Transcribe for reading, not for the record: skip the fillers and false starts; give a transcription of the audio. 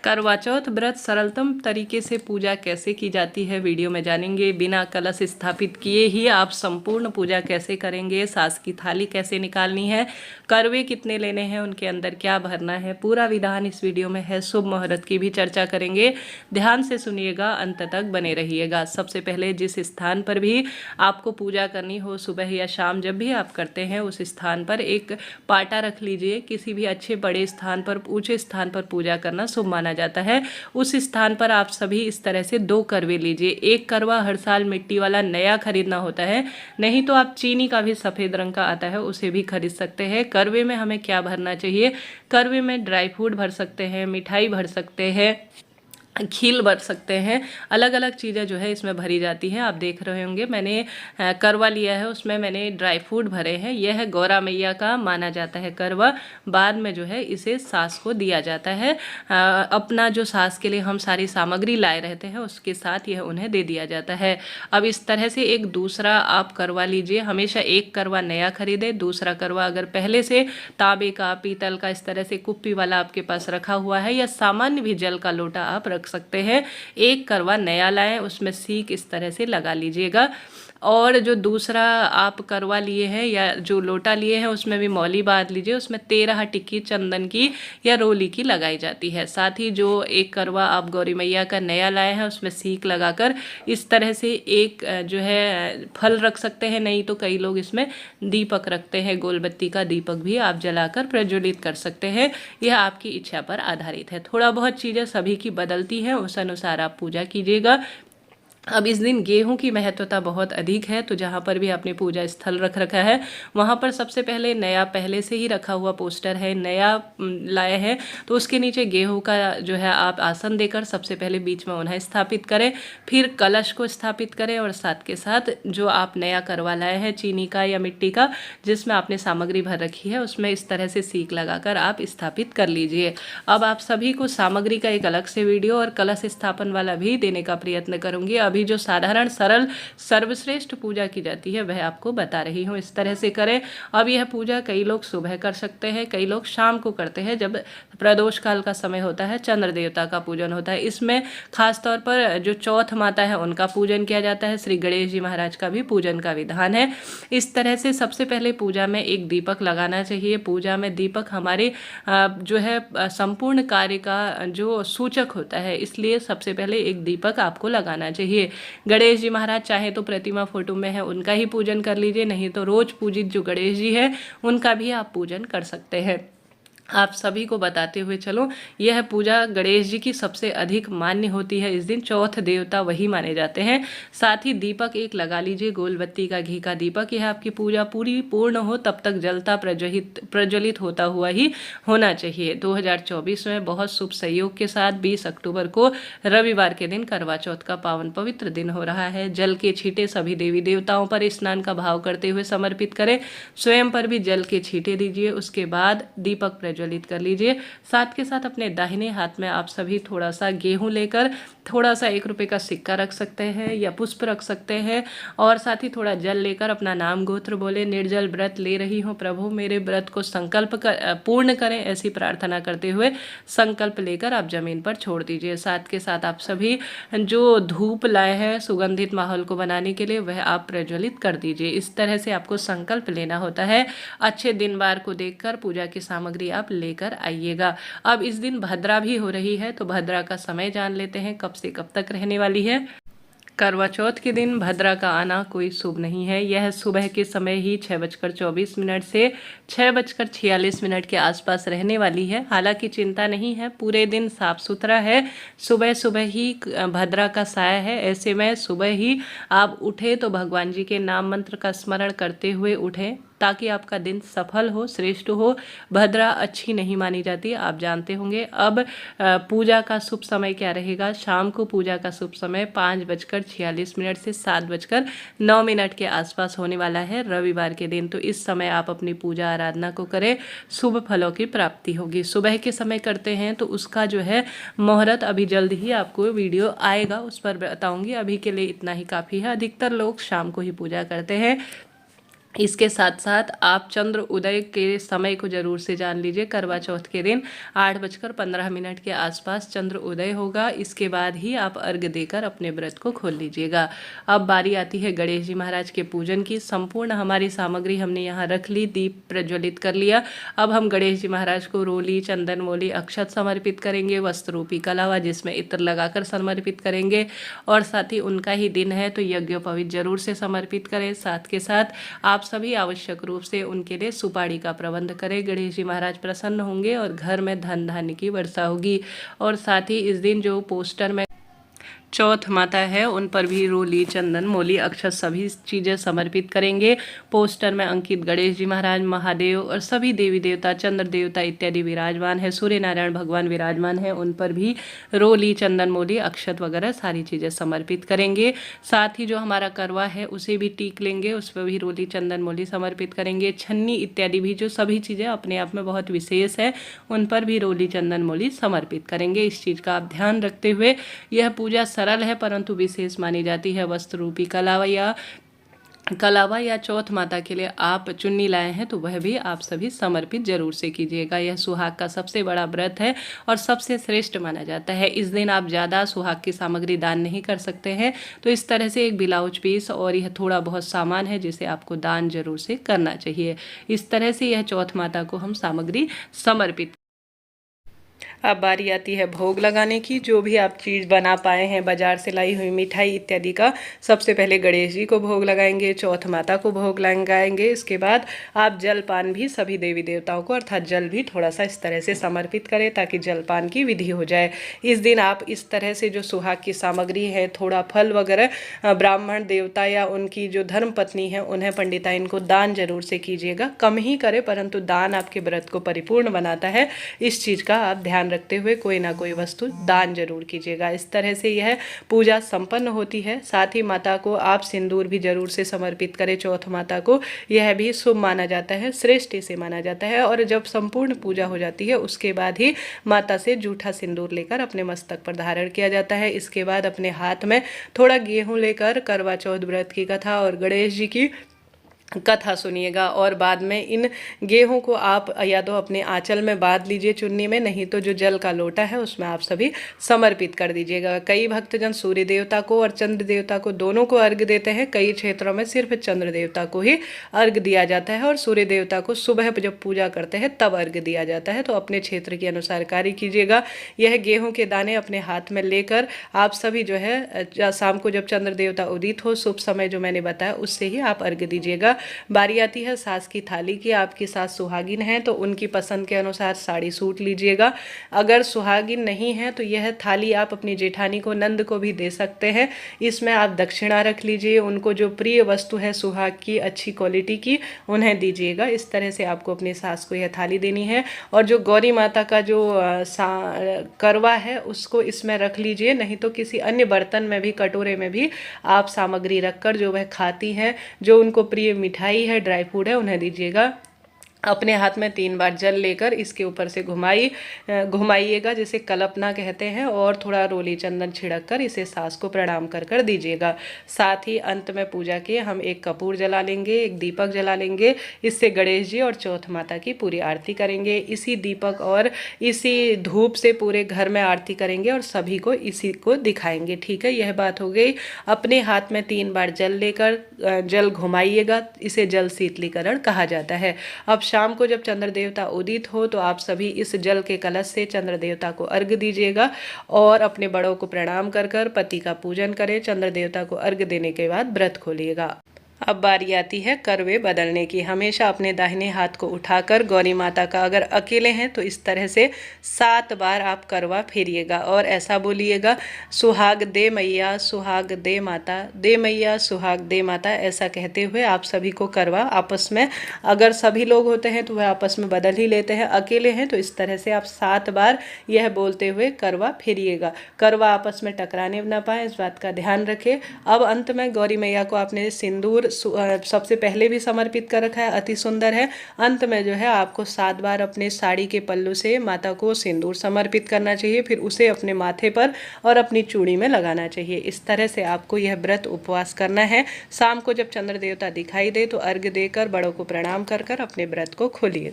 करवा चौथ व्रत सरलतम तरीके से पूजा कैसे की जाती है वीडियो में जानेंगे। बिना कलश स्थापित किए ही आप संपूर्ण पूजा कैसे करेंगे, सास की थाली कैसे निकालनी है, करवे कितने लेने हैं, उनके अंदर क्या भरना है, पूरा विधान इस वीडियो में है। शुभ मुहूर्त की भी चर्चा करेंगे, ध्यान से सुनिएगा, अंत तक बने रहिएगा। सबसे पहले जिस स्थान पर भी आपको पूजा करनी हो, सुबह या शाम जब भी आप करते हैं, उस स्थान पर एक पाटा रख लीजिए। किसी भी अच्छे बड़े स्थान पर, ऊंचे स्थान पर पूजा करना शुभ माना जाता है। उस स्थान पर आप सभी इस तरह से 2 करवे लीजिए। एक करवा हर साल मिट्टी वाला नया खरीदना होता है, नहीं तो आप चीनी का भी सफ़ेद रंग का आता है, उसे भी खरीद सकते हैं। करवे में हमें क्या भरना चाहिए, करवे में ड्राई फ्रूट भर सकते हैं, मिठाई भर सकते हैं, खील भर सकते हैं, अलग अलग चीज़ें जो है इसमें भरी जाती हैं। आप देख रहे होंगे मैंने करवा लिया है, उसमें मैंने ड्राई फ्रूट भरे हैं। यह है गौरा मैया का माना जाता है करवा। बाद में जो है इसे सास को दिया जाता है। अपना जो सास के लिए हम सारी सामग्री लाए रहते हैं, उसके साथ यह उन्हें दे दिया जाता है। अब इस तरह से एक दूसरा आप करवा लीजिए। हमेशा एक करवा नया खरीदे, दूसरा करवा अगर पहले से तांबे का, पीतल का, इस तरह से कुप्पी वाला आपके पास रखा हुआ है, या सामान्य भी जल का लोटा आप रख सकते हैं। एक करवा नया लाएं, उसमें सीक इस तरह से लगा लीजिएगा। और जो दूसरा आप करवा लिए हैं या जो लोटा लिए हैं, उसमें भी मौली बांध लीजिए। उसमें 13 टिक्की चंदन की या रोली की लगाई जाती है। साथ ही जो एक करवा आप गौरी मैया का नया लाए हैं, उसमें सीक लगाकर इस तरह से एक जो है फल रख सकते हैं, नहीं तो कई लोग इसमें दीपक रखते हैं। गोलबत्ती का दीपक भी आप जलाकर प्रज्वलित कर सकते हैं। यह आपकी इच्छा पर आधारित है। थोड़ा बहुत चीज़ें सभी की बदलती हैं, उस अनुसार आप पूजा कीजिएगा। अब इस दिन गेहूं की महत्वता बहुत अधिक है, तो जहाँ पर भी आपने पूजा स्थल रख रखा है, वहाँ पर सबसे पहले नया, पहले से ही रखा हुआ पोस्टर है, नया लाए हैं, तो उसके नीचे गेहूं का जो है आप आसन देकर सबसे पहले बीच में उन्हें स्थापित करें। फिर कलश को स्थापित करें, और साथ के साथ जो आप नया करवा लाए हैं, चीनी का या मिट्टी का, जिसमें आपने सामग्री भर रखी है, उसमें इस तरह से सीक लगाकर आप स्थापित कर लीजिए। अब आप सभी को सामग्री का एक अलग से वीडियो और कलश स्थापन वाला भी देने का प्रयत्न करूँगी। अभी जो साधारण सरल सर्वश्रेष्ठ पूजा की जाती है वह आपको बता रही हूँ, इस तरह से करें। अब यह पूजा कई लोग सुबह कर सकते हैं, कई लोग शाम को करते हैं, जब प्रदोष काल का समय होता है, चंद्र देवता का पूजन होता है। इसमें खास तौर पर जो चौथ माता है उनका पूजन किया जाता है। श्री गणेश जी महाराज का भी पूजन का विधान है। इस तरह से सबसे पहले पूजा में एक दीपक लगाना चाहिए। पूजा में दीपक हमारे जो है संपूर्ण कार्य का जो सूचक होता है, इसलिए सबसे पहले एक दीपक आपको लगाना चाहिए। गणेश जी महाराज चाहे तो प्रतिमा फोटो में है उनका ही पूजन कर लीजिए, नहीं तो रोज पूजित जो गणेश जी है उनका भी आप पूजन कर सकते हैं। आप सभी को बताते हुए चलो, यह पूजा गणेश जी की सबसे अधिक मान्य होती है। इस दिन चौथ देवता वही माने जाते हैं। साथ ही दीपक एक लगा लीजिए, गोलबत्ती का, घी का दीपक। यह आपकी पूजा पूरी पूर्ण हो तब तक जलता प्रज्वलित होता हुआ ही होना चाहिए। 2024 में बहुत शुभ संयोग के साथ 20 अक्टूबर को रविवार के दिन करवा चौथ का पावन पवित्र दिन हो रहा है। जल के छींटे सभी देवी देवताओं पर स्नान का भाव करते हुए समर्पित करें। स्वयं पर भी जल के छींटे दीजिए। उसके बाद दीपक प्रज्वलित कर लीजिए। साथ के साथ अपने दाहिने हाथ में आप सभी थोड़ा सा गेहूं लेकर, थोड़ा सा 1 रुपये का सिक्का रख सकते हैं या पुष्प रख सकते हैं, और साथ ही थोड़ा जल लेकर अपना नाम गोत्र बोले। निर्जल व्रत ले रही हूँ प्रभु, मेरे व्रत को पूर्ण करें, ऐसी प्रार्थना करते हुए संकल्प लेकर आप जमीन पर छोड़ दीजिए। साथ के साथ आप सभी जो धूप लाए हैं सुगंधित माहौल को बनाने के लिए, वह आप प्रज्वलित कर दीजिए। इस तरह से आपको संकल्प लेना होता है। अच्छे दिन बार को देखकर पूजा की सामग्री आप लेकर आइएगा। अब इस दिन भद्रा भी हो रही है, तो भद्रा का समय जान लेते हैं, कब से कब तक रहने वाली है। करवा चौथ के दिन भद्रा का आना कोई शुभ नहीं है। यह सुबह के समय ही 6:24 से 6:46 के आसपास रहने वाली है। हालांकि चिंता नहीं है, पूरे दिन साफ सुथरा है। सुबह सुबह ही भद्रा का साया है। ऐसे में सुबह ही आप उठे तो भगवान जी के नाम मंत्र का स्मरण करते हुए उठें, ताकि आपका दिन सफल हो, श्रेष्ठ हो। भद्रा अच्छी नहीं मानी जाती, आप जानते होंगे। अब पूजा का शुभ समय क्या रहेगा। शाम को पूजा का शुभ समय 5:46 से 7:09 के आसपास होने वाला है रविवार के दिन। तो इस समय आप अपनी पूजा आराधना को करें, शुभ फलों की प्राप्ति होगी। सुबह के समय करते हैं तो उसका जो है मुहूर्त अभी जल्द ही आपको वीडियो आएगा, उस पर बताऊंगी। अभी के लिए इतना ही काफ़ी है। अधिकतर लोग शाम को ही पूजा करते हैं। इसके साथ साथ आप चंद्र उदय के समय को जरूर से जान लीजिए। करवा चौथ के दिन 8:15 के आसपास चंद्र उदय होगा। इसके बाद ही आप अर्घ्य देकर अपने व्रत को खोल लीजिएगा। अब बारी आती है गणेश जी महाराज के पूजन की। संपूर्ण हमारी सामग्री हमने यहाँ रख ली, दीप प्रज्वलित कर लिया। अब हम गणेश जी महाराज को रोली, चंदन, मोली, अक्षत समर्पित करेंगे। वस्त्र रूपी कलावा जिसमें इत्र लगाकर समर्पित करेंगे। और साथ ही उनका ही दिन है तो यज्ञोपवीत जरूर से समर्पित करें। साथ के साथ आप सभी आवश्यक रूप से उनके लिए सुपारी का प्रबंध करें। गणेश जी महाराज प्रसन्न होंगे और घर में धन धान्य की वर्षा होगी। और साथ ही इस दिन जो पोस्टर में चौथ माता है उन पर भी रोली, चंदन, मोली, अक्षत सभी चीज़ें समर्पित करेंगे। पोस्टर में अंकित गणेश जी महाराज, महादेव और सभी देवी देवता, चंद्र देवता इत्यादि विराजमान है। सूर्य नारायण भगवान विराजमान है, उन पर भी रोली, चंदन, मोली, अक्षत वगैरह सारी चीज़ें समर्पित करेंगे। साथ ही जो हमारा करवा है उसे भी टीक लेंगे, उस पर भी रोली, चंदन, मोली समर्पित करेंगे। छन्नी इत्यादि भी जो सभी चीज़ें अपने आप में बहुत विशेष है उन पर भी रोली, चंदन, मोली समर्पित करेंगे। इस चीज़ का आप ध्यान रखते हुए यह पूजा सरल है परंतु विशेष मानी जाती है। वस्त्र रूपी कलावा या चौथ माता के लिए आप चुन्नी लाए हैं तो वह भी आप सभी समर्पित जरूर से कीजिएगा। यह सुहाग का सबसे बड़ा व्रत है और सबसे श्रेष्ठ माना जाता है। इस दिन आप ज़्यादा सुहाग की सामग्री दान नहीं कर सकते हैं, तो इस तरह से एक ब्लाउज पीस और यह थोड़ा बहुत सामान है जिसे आपको दान जरूर से करना चाहिए। इस तरह से यह चौथ माता को हम सामग्री समर्पित। अब बारी आती है भोग लगाने की। जो भी आप चीज़ बना पाए हैं, बाजार से लाई हुई मिठाई इत्यादि का, सबसे पहले गणेश जी को भोग लगाएंगे, चौथ माता को भोग लगाएंगे। इसके बाद आप जलपान भी सभी देवी देवताओं को अर्थात जल भी थोड़ा सा इस तरह से समर्पित करें ताकि जलपान की विधि हो जाए। इस दिन आप इस तरह से जो सुहाग की सामग्री है, थोड़ा फल वगैरह ब्राह्मण देवता या उनकी जो धर्म पत्नी है उन्हें पंडिता इनको दान जरूर से कीजिएगा। कम ही करें परंतु दान आपके व्रत को परिपूर्ण बनाता है। इस चीज़ का आप ध्यान रखते हुए कोई ना कोई वस्तु दान जरूर कीजिएगा। इस तरह से यह पूजा संपन्न होती है। साथ ही माता को आप सिंदूर भी जरूर से समर्पित करें। चौथ माता को यह भी शुभ माना जाता है, श्रेष्ठ इसे माना जाता है। और जब संपूर्ण पूजा हो जाती है उसके बाद ही माता से जूठा सिंदूर लेकर अपने मस्तक पर धारण किया जाता है। इसके बाद अपने हाथ में थोड़ा गेहूं लेकर करवा चौथ व्रत की कथा और गणेश जी की कथा सुनिएगा। और बाद में इन गेहूं को आप या तो अपने आंचल में बांध लीजिए चुन्नी में, नहीं तो जो जल का लोटा है उसमें आप सभी समर्पित कर दीजिएगा। कई भक्तजन सूर्य देवता को और चंद्र देवता को दोनों को अर्घ्य देते हैं। कई क्षेत्रों में सिर्फ चंद्र देवता को ही अर्घ्य दिया जाता है और सूर्य देवता को सुबह जब पूजा करते हैं तब अर्घ्य दिया जाता है। तो अपने क्षेत्र के अनुसार कार्य कीजिएगा। यह गेहूँ के दाने अपने हाथ में लेकर आप सभी जो है शाम को जब चंद्र देवता उदित हो, शुभ समय जो मैंने बताया उससे ही आप अर्घ्य दीजिएगा। बारी आती है सास की थाली की। आपकी सास सुहागिन है तो उनकी पसंद के अनुसार साड़ी सूट लीजिएगा। अगर सुहागिन नहीं है तो यह थाली आप अपनी जेठानी को, नंद को भी दे सकते हैं। इसमें आप दक्षिणा रख लीजिए, उनको जो प्रिय वस्तु है सुहाग की अच्छी क्वालिटी की उन्हें दीजिएगा। इस तरह से आपको अपनी सास को यह थाली देनी है। और जो गौरी माता का जो करवा है उसको इसमें रख लीजिए, नहीं तो किसी अन्य बर्तन में भी, कटोरे में भी आप सामग्री रखकर जो वह खाती हैं, जो उनको प्रिय मिठाई है, ड्राई फ्रूट है, उन्हें दीजिएगा। अपने हाथ में 3 बार जल लेकर इसके ऊपर से घुमाइएगा, जिसे कल्पना कहते हैं, और थोड़ा रोली चंदन छिड़क कर इसे सास को प्रणाम कर कर दीजिएगा। साथ ही अंत में पूजा के हम एक कपूर जला लेंगे, एक दीपक जला लेंगे। इससे गणेश जी और चौथ माता की पूरी आरती करेंगे। इसी दीपक और इसी धूप से पूरे घर में आरती करेंगे और सभी को इसी को दिखाएंगे। ठीक है, यह बात हो गई। अपने हाथ में 3 बार जल लेकर जल घुमाइएगा, इसे जल शीतलीकरण कहा जाता है। अब शाम को जब चंद्र देवता उदित हो तो आप सभी इस जल के कलश से चंद्र देवता को अर्घ्य दीजिएगा और अपने बड़ों को प्रणाम कर कर पति का पूजन करें। चंद्र देवता को अर्घ्य देने के बाद व्रत खोलिएगा। अब बारी आती है करवे बदलने की। हमेशा अपने दाहिने हाथ को उठाकर गौरी माता का, अगर अकेले हैं तो इस तरह से 7 बार आप करवा फेरिएगा और ऐसा बोलिएगा, सुहाग दे मैया, सुहाग दे माता, दे मैया, सुहाग दे माता। ऐसा कहते हुए आप सभी को करवा आपस में, अगर सभी लोग होते हैं तो वह आपस में बदल ही लेते हैं, अकेले हैं तो इस तरह से आप 7 बार यह बोलते हुए करवा फेरिएगा। करवा आपस में टकराने ना पाए, इस बात का ध्यान रखें। अब अंत में गौरी मैया को आपने सिंदूर सबसे पहले भी समर्पित कर रखा है, अति सुंदर है। अंत में जो है आपको 7 बार अपने साड़ी के पल्लू से माता को सिंदूर समर्पित करना चाहिए, फिर उसे अपने माथे पर और अपनी चूड़ी में लगाना चाहिए। इस तरह से आपको यह व्रत उपवास करना है। शाम को जब चंद्र देवता दिखाई दे तो अर्घ्य देकर बड़ों को प्रणाम कर अपने व्रत को खोलिए।